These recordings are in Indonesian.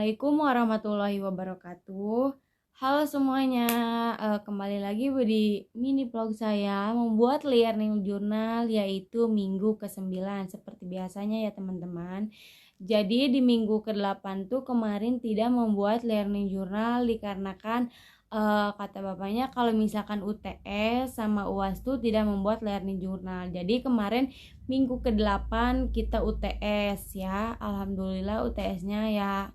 Assalamualaikum warahmatullahi wabarakatuh. Halo semuanya, kembali lagi di mini vlog saya membuat learning journal yaitu minggu ke-9 seperti biasanya ya teman-teman. Jadi di minggu ke-8 tuh kemarin tidak membuat learning journal dikarenakan kata bapaknya kalau misalkan UTS sama UAS tuh tidak membuat learning journal. Jadi kemarin minggu ke-8 kita UTS ya. Alhamdulillah UTS-nya ya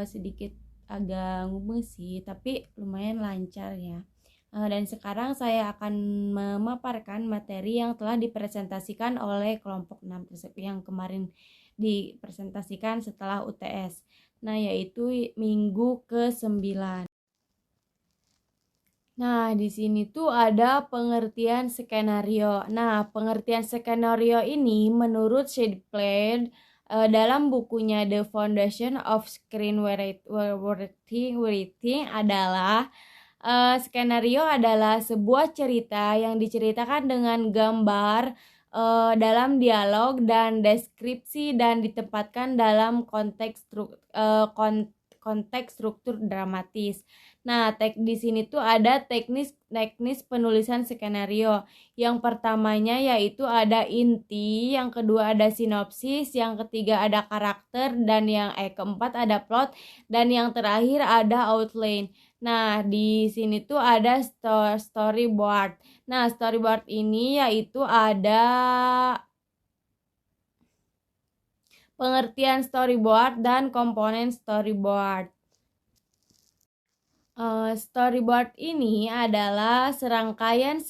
sedikit agak ngubeng sih, tapi lumayan lancar ya. Dan sekarang saya akan memaparkan materi yang telah dipresentasikan oleh kelompok 6 yang kemarin dipresentasikan setelah UTS. Nah, yaitu minggu ke-9. Nah, di sini tuh ada pengertian skenario. Nah, pengertian skenario ini menurut Shade Plaid dalam bukunya The Foundation of Screenwriting adalah skenario adalah sebuah cerita yang diceritakan dengan gambar dalam dialog dan deskripsi dan ditempatkan dalam konteks struktur dramatis. Nah, di sini tuh ada teknis penulisan skenario. Yang pertamanya yaitu ada inti, yang kedua ada sinopsis, yang ketiga ada karakter, dan yang keempat ada plot, dan yang terakhir ada outline. Nah, di sini tuh ada storyboard. Nah, storyboard ini yaitu ada pengertian storyboard dan komponen storyboard. Storyboard ini adalah serangkaian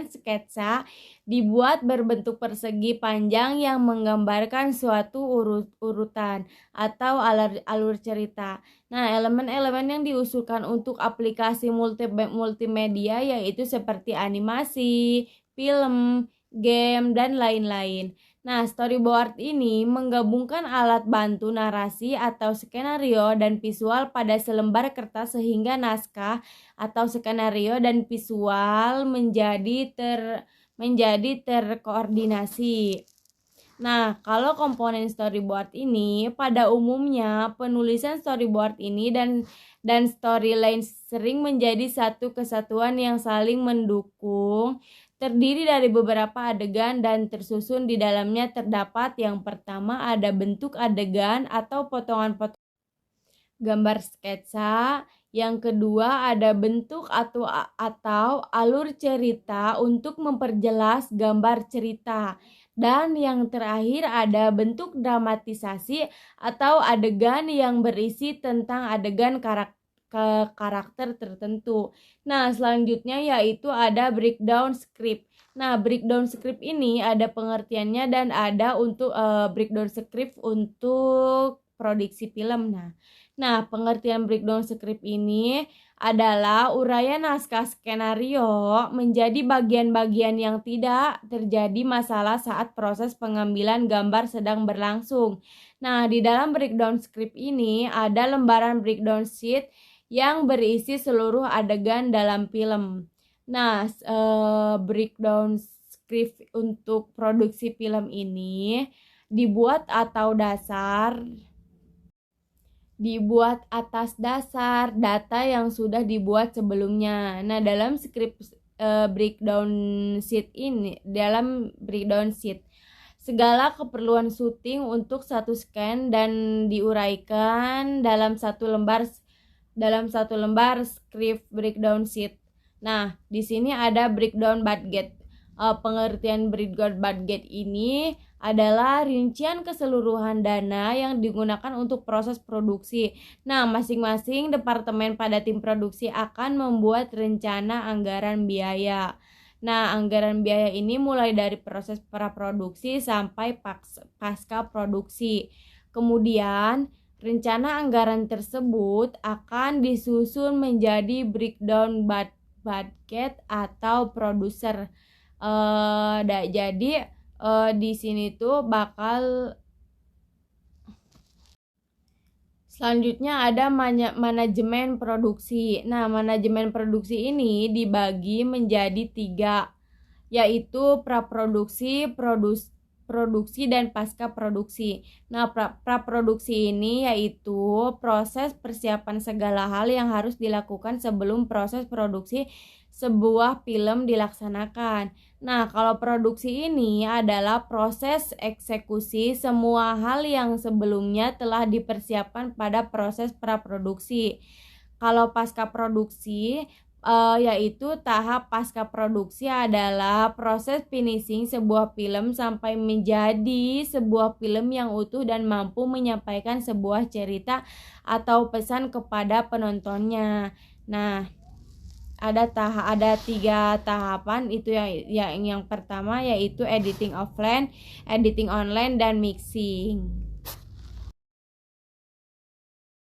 sketsa dibuat berbentuk persegi panjang yang menggambarkan suatu urutan atau alur cerita. Nah, elemen-elemen yang diusulkan untuk aplikasi multimedia yaitu seperti animasi, film, game, dan lain-lain. Nah, storyboard ini menggabungkan alat bantu narasi atau skenario dan visual pada selembar kertas sehingga naskah atau skenario dan visual menjadi terkoordinasi. Nah, kalau komponen storyboard ini pada umumnya penulisan storyboard ini dan storyline sering menjadi satu kesatuan yang saling mendukung, terdiri dari beberapa adegan dan tersusun di dalamnya terdapat yang pertama ada bentuk adegan atau potongan-potongan gambar sketsa, yang kedua ada bentuk atau alur cerita untuk memperjelas gambar cerita, dan yang terakhir ada bentuk dramatisasi atau adegan yang berisi tentang adegan karakter tertentu. Nah, selanjutnya yaitu ada breakdown script. Nah, breakdown script ini ada pengertiannya dan ada untuk breakdown script untuk produksi film. Nah, pengertian breakdown script ini adalah uraian naskah skenario menjadi bagian-bagian yang tidak terjadi masalah saat proses pengambilan gambar sedang berlangsung. Nah, di dalam breakdown script ini ada lembaran breakdown sheet yang berisi seluruh adegan dalam film. Nah, breakdown script untuk produksi film ini dibuat atas dasar data yang sudah dibuat sebelumnya. Nah, dalam breakdown sheet segala keperluan syuting untuk satu scan dan diuraikan dalam satu lembar script breakdown sheet. Nah, di sini ada breakdown budget. Pengertian breakdown budget ini adalah rincian keseluruhan dana yang digunakan untuk proses produksi. Nah, masing-masing departemen pada tim produksi akan membuat rencana anggaran biaya. Nah, anggaran biaya ini mulai dari proses praproduksi sampai pasca produksi. Kemudian, rencana anggaran tersebut akan disusun menjadi breakdown budget atau produser. Jadi di sini tuh bakal selanjutnya ada manajemen produksi. Nah, manajemen produksi ini dibagi menjadi 3, yaitu praproduksi, praproduksi dan pasca produksi. Nah, praproduksi ini yaitu proses persiapan segala hal yang harus dilakukan sebelum proses produksi sebuah film dilaksanakan. Nah, kalau produksi ini adalah proses eksekusi semua hal yang sebelumnya telah dipersiapkan pada proses praproduksi. Kalau pasca produksi yaitu tahap pasca produksi adalah proses finishing sebuah film sampai menjadi sebuah film yang utuh dan mampu menyampaikan sebuah cerita atau pesan kepada penontonnya. Nah, ada 3 tahapan itu yang pertama yaitu editing offline, editing online, dan mixing.